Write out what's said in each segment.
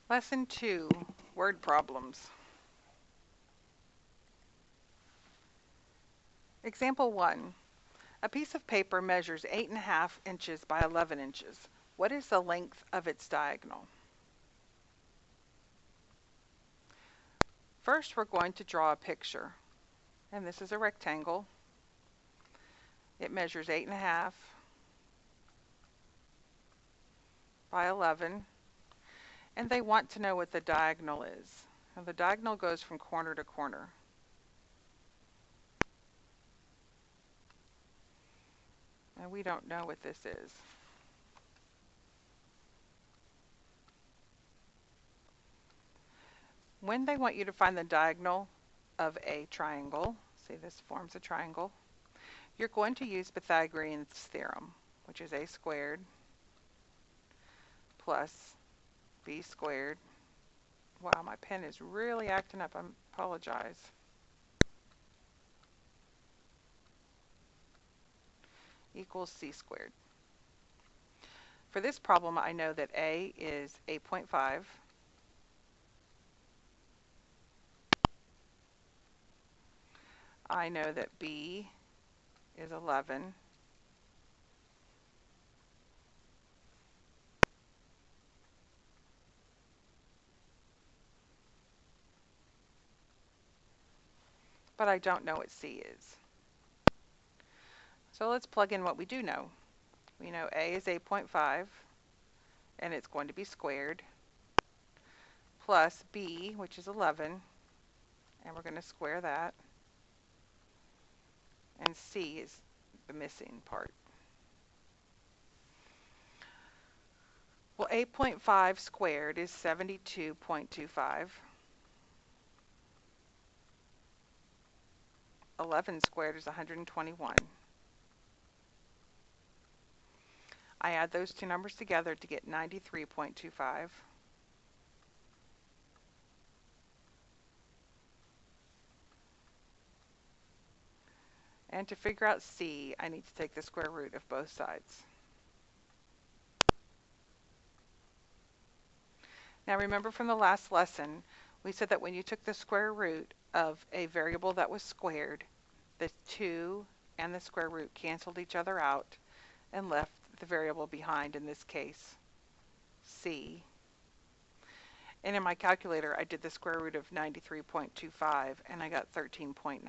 Lesson 2, Word Problems. Example 1. A piece of paper measures 8.5 inches by 11 inches. What is the length of its diagonal? First, we're going to draw a picture. And this is a rectangle. It measures 8.5 by 11. And they want to know what the diagonal is. And the diagonal goes from corner to corner. And we don't know what this is. When they want you to find the diagonal of a triangle, see this forms a triangle, you're going to use Pythagorean Theorem, which is a squared plus b squared. Wow, my pen is really acting up. I apologize. Equals c squared. For this problem, I know that a is 8.5. I know that b is 11. But I don't know what c is. So let's plug in what we do know. We know a is 8.5, and it's going to be squared, plus b, which is 11, and we're going to square that, and c is the missing part. Well, 8.5 squared is 72.25. 11 squared is 121. I add those two numbers together to get 93.25. And to figure out c, I need to take the square root of both sides. Now remember from the last lesson, we said that when you took the square root of a variable that was squared, the 2 and the square root canceled each other out and left the variable behind, in this case, c. And in my calculator, I did the square root of 93.25, and I got 13.9.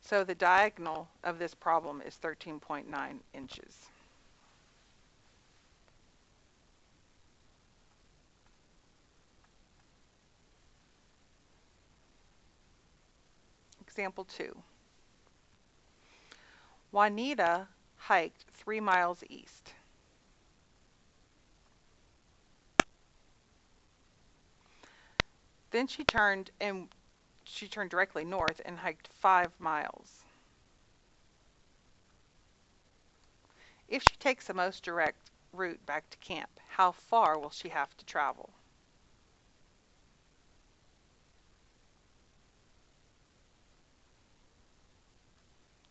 So the diagonal of this problem is 13.9 inches. Example 2. Juanita hiked 3 miles east. Then she turned directly north and hiked 5 miles. If she takes the most direct route back to camp, how far will she have to travel?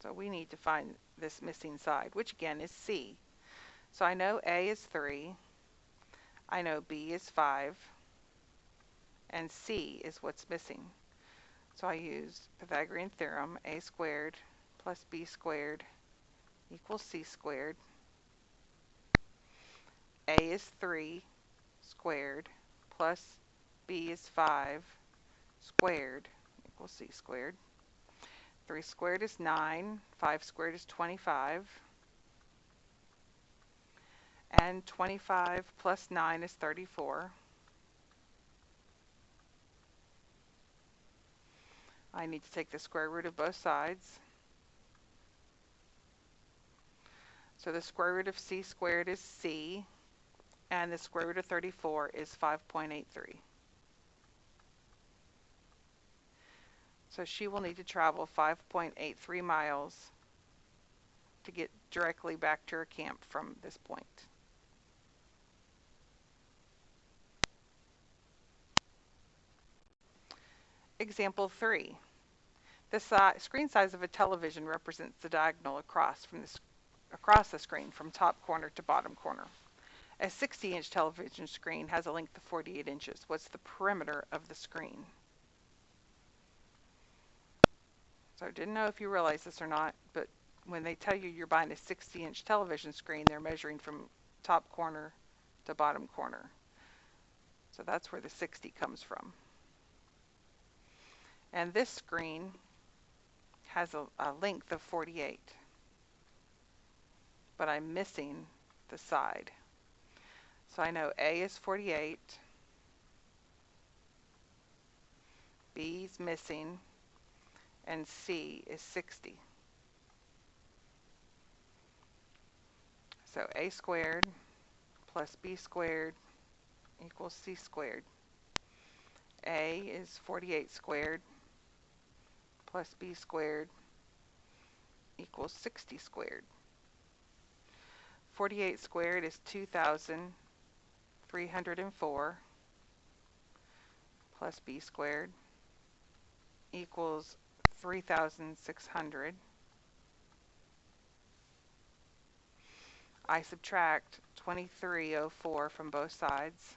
So we need to find this missing side, which again is c. So I know a is 3, I know b is 5, and c is what's missing. So I use Pythagorean Theorem, a squared plus b squared equals c squared. A is 3 squared plus b is 5 squared equals c squared. 3 squared is 9, 5 squared is 25, and 25 plus 9 is 34. I need to take the square root of both sides. So the square root of c squared is c, and the square root of 34 is 5.83. So she will need to travel 5.83 miles to get directly back to her camp from this point. Example 3. The screen size of a television represents the diagonal across the screen from top corner to bottom corner. A 60-inch television screen has a length of 48 inches. What's the perimeter of the screen? So I didn't know if you realize this or not, but when they tell you you're buying a 60-inch television screen, they're measuring from top corner to bottom corner. So that's where the 60 comes from. And this screen has a length of 48, but I'm missing the side. So I know A is 48, B is missing, and C is 60. So A squared plus B squared equals C squared. A is 48 squared plus B squared equals 60 squared. 48 squared is 2,304 plus B squared equals 3,600. I subtract 2,304 from both sides.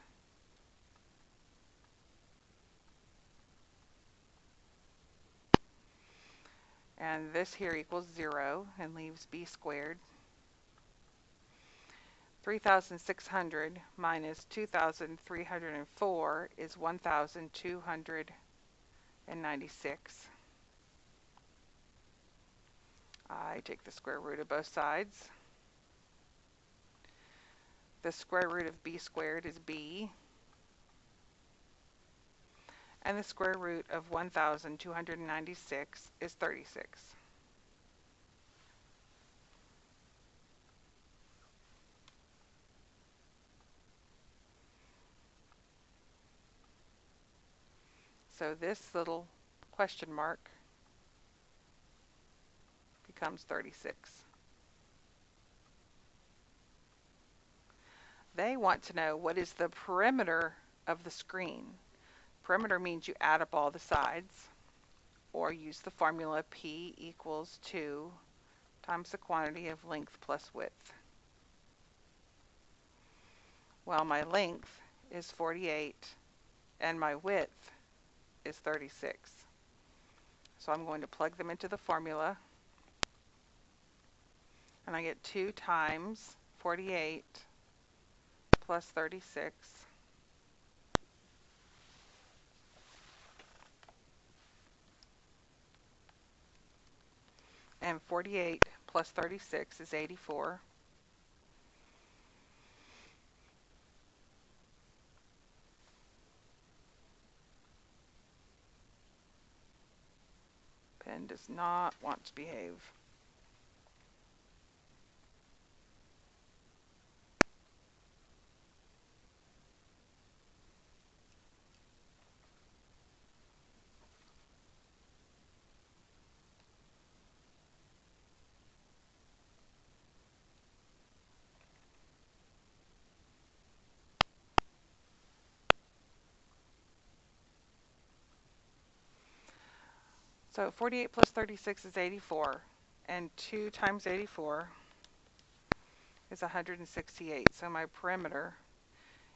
And this here equals 0 and leaves B squared. 3,600 minus 2,304 is 1,296. I take the square root of both sides. The square root of B squared is B. And the square root of 1,296 is 36. So this little question mark becomes 36. They want to know what is the perimeter of the screen. Perimeter means you add up all the sides, or use the formula P equals 2 times the quantity of length plus width. Well, my length is 48 and my width is 36. So I'm going to plug them into the formula, and I get 2 times 48 plus 36 and 48 plus 36 is 84. Pen does not want to behave. So 48 plus 36 is 84, and 2 times 84 is 168. So my perimeter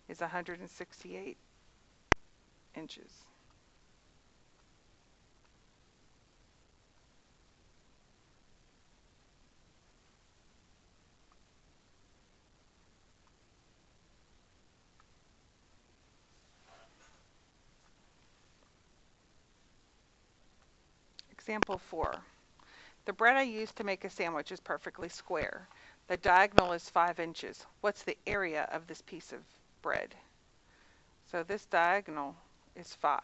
is 168 inches. Example 4. The bread I used to make a sandwich is perfectly square. The diagonal is 5 inches. What's the area of this piece of bread? So this diagonal is 5.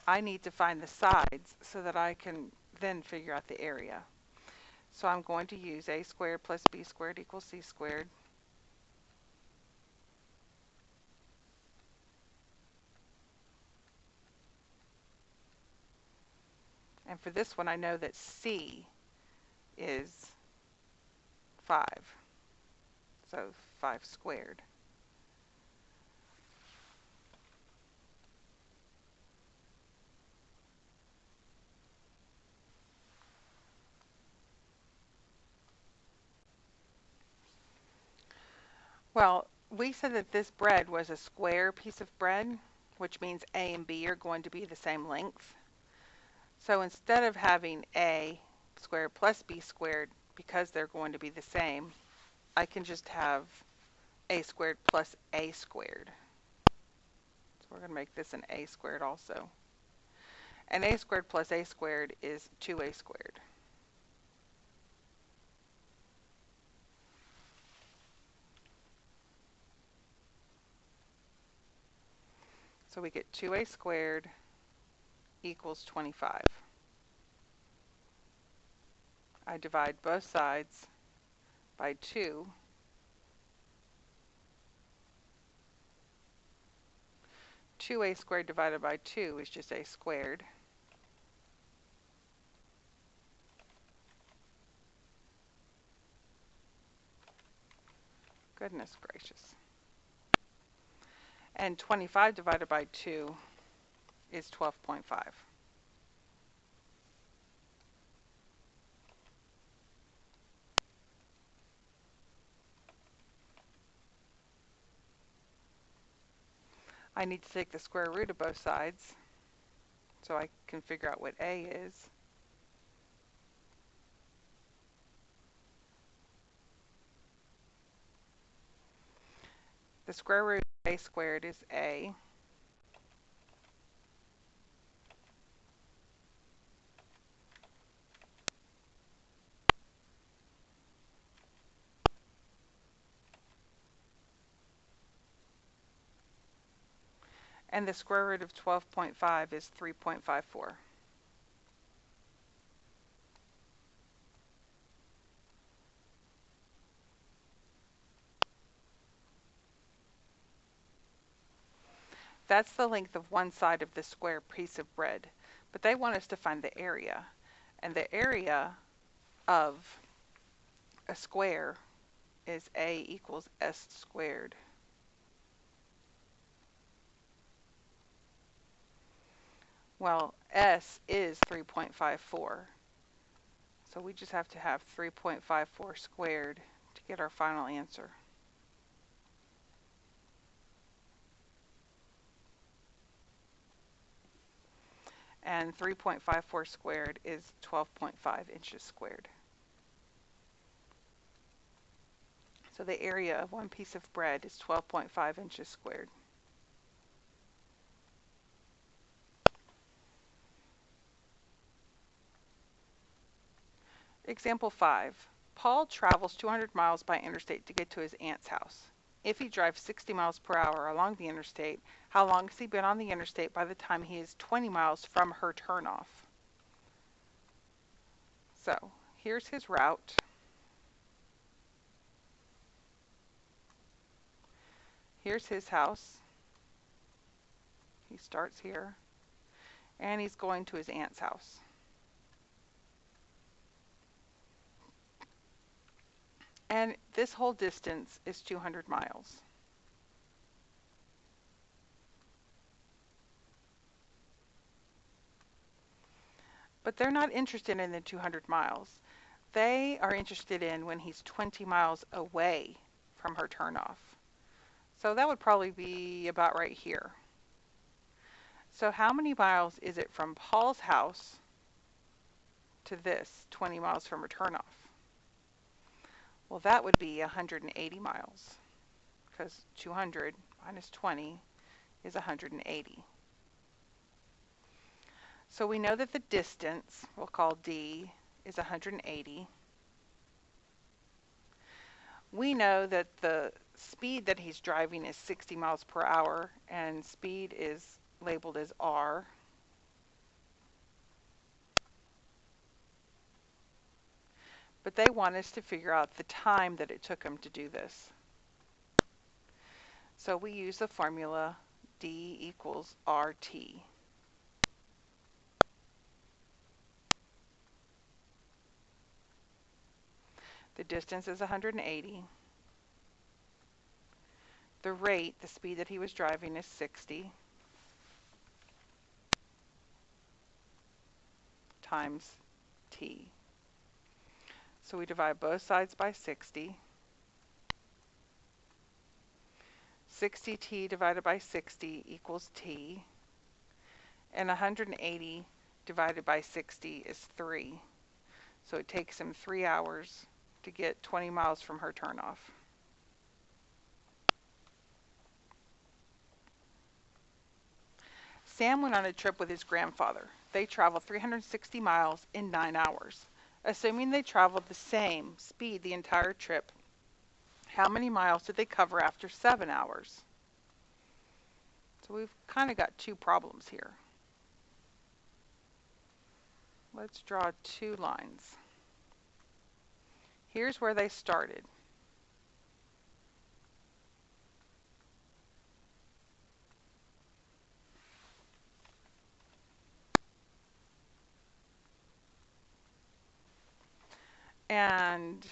I need to find the sides so that I can then figure out the area. So I'm going to use a squared plus b squared equals c squared. And for this one, I know that c is 5. So 5 squared. Well, we said that this bread was a square piece of bread, which means A and B are going to be the same length. So instead of having A squared plus B squared, because they're going to be the same, I can just have A squared plus A squared. So we're going to make this an A squared also. And A squared plus A squared is 2A squared. So we get 2A squared equals 25. I divide both sides by 2. 2A squared divided by 2 is just A squared. Goodness gracious. And 25 divided by 2 is 12.5. I need to take the square root of both sides so I can figure out what A is. The square root of A squared is A. And the square root of 12.5 is 3.54. That's the length of one side of the square piece of bread. But they want us to find the area. And the area of a square is A equals S squared. Well, S is 3.54. So we just have to have 3.54 squared to get our final answer. And 3.54 squared is 12.5 inches squared. So the area of one piece of bread is 12.5 inches squared. Example 5. Paul travels 200 miles by interstate to get to his aunt's house. If he drives 60 miles per hour along the interstate, how long has he been on the interstate by the time he is 20 miles from her turnoff? So here's his route. Here's his house. He starts here. And he's going to his aunt's house. And this whole distance is 200 miles. But they're not interested in the 200 miles. They are interested in when he's 20 miles away from her turnoff. So that would probably be about right here. So how many miles is it from Paul's house to this 20 miles from her turnoff? Well, that would be 180 miles, because 200 minus 20 is 180. So we know that the distance, we'll call D, is 180. We know that the speed that he's driving is 60 miles per hour, and speed is labeled as R. But they want us to figure out the time that it took him to do this. So we use the formula D equals RT. The distance is 180. The rate, the speed that he was driving, is 60 times T. So we divide both sides by 60. 60t divided by 60 equals t. And 180 divided by 60 is 3. So it takes him 3 hours to get 20 miles from her turnoff. Sam went on a trip with his grandfather. They traveled 360 miles in 9 hours. Assuming they traveled the same speed the entire trip, how many miles did they cover after 7 hours? So we've kind of got two problems here. Let's draw 2 lines. Here's where they started. And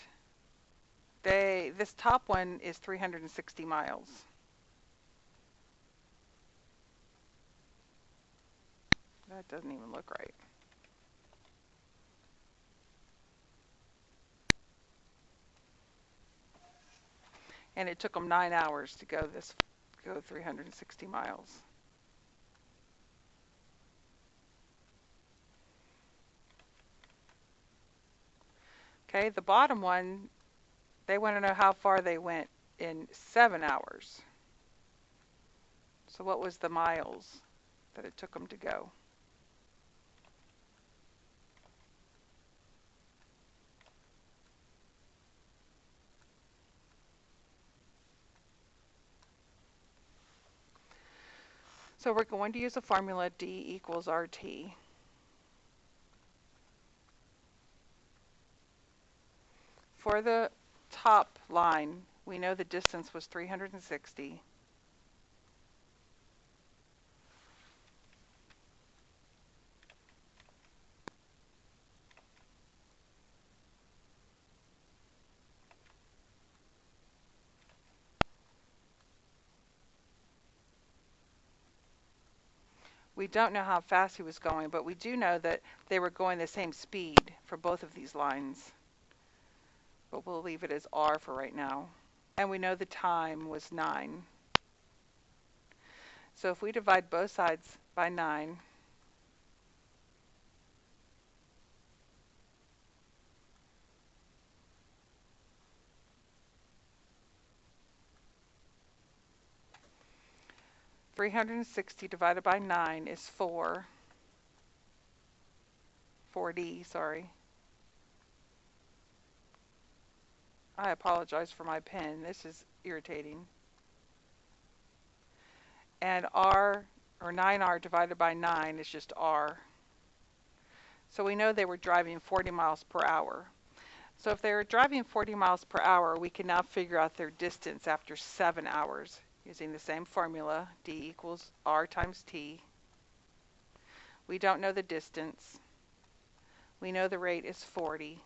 this top one is 360 miles. That doesn't even look right. And it took them 9 hours to go 360 miles. Okay, the bottom one, they want to know how far they went in 7 hours. So what was the miles that it took them to go? So we're going to use the formula D equals RT. For the top line, we know the distance was 360. We don't know how fast he was going, but we do know that they were going the same speed for both of these lines. But we'll leave it as R for right now. And we know the time was 9. So if we divide both sides by 9, (360) divided by 9 is 4D, sorry. I apologize for my pen. This is irritating. And R, or 9R divided by 9 is just R. So we know they were driving 40 miles per hour. So if they were driving 40 miles per hour, we can now figure out their distance after 7 hours using the same formula, D equals R times T. We don't know the distance. We know the rate is 40.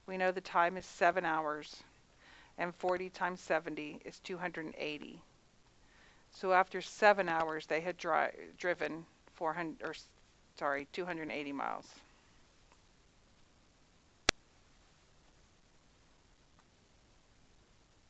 We know the time is 7 hours. And 40 times 70 is 280. So after 7 hours, they had driven 280 miles.